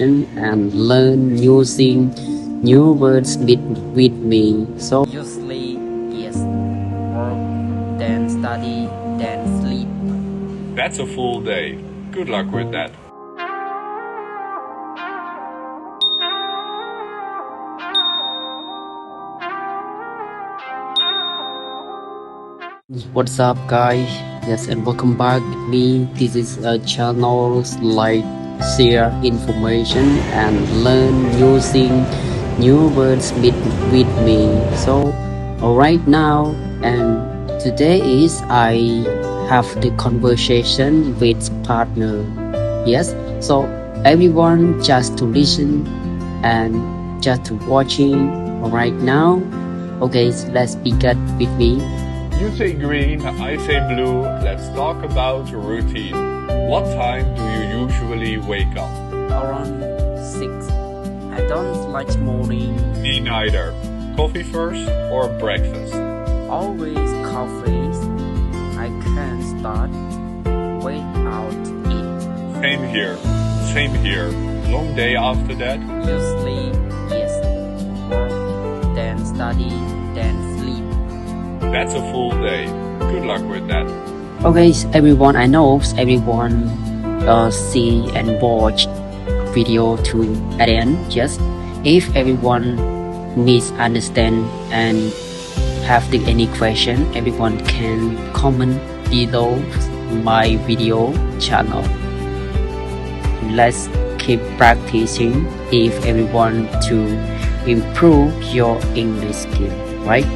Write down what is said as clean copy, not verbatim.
and learn using new words with me. So usually yes, work, then study, then sleep. That's a full day. Good luck with that. What's up, guys? Yes, and welcome back with me. This is a channel like share information and learn using new words with me. So right now, and today is I have the conversation with partner. Yes, so everyone just to listen and just to watching right now. Okay, so let's begin with me. You say green, I say blue. Let's talk about your routine. What time do you usually wake up? Around 6. I don't like morning. Me neither. Coffee first or breakfast? Always coffee. I can't start without it. Same here. Same here. Long day after that? Usually, yes. Work, then study, then sleep. That's a full day. Good luck with that. Okay, everyone, I know everyone see and watch video to at the end. Just if everyone misunderstand and have any question, everyone can comment below my video channel. Let's keep practicing if everyone to improve your English skill, right?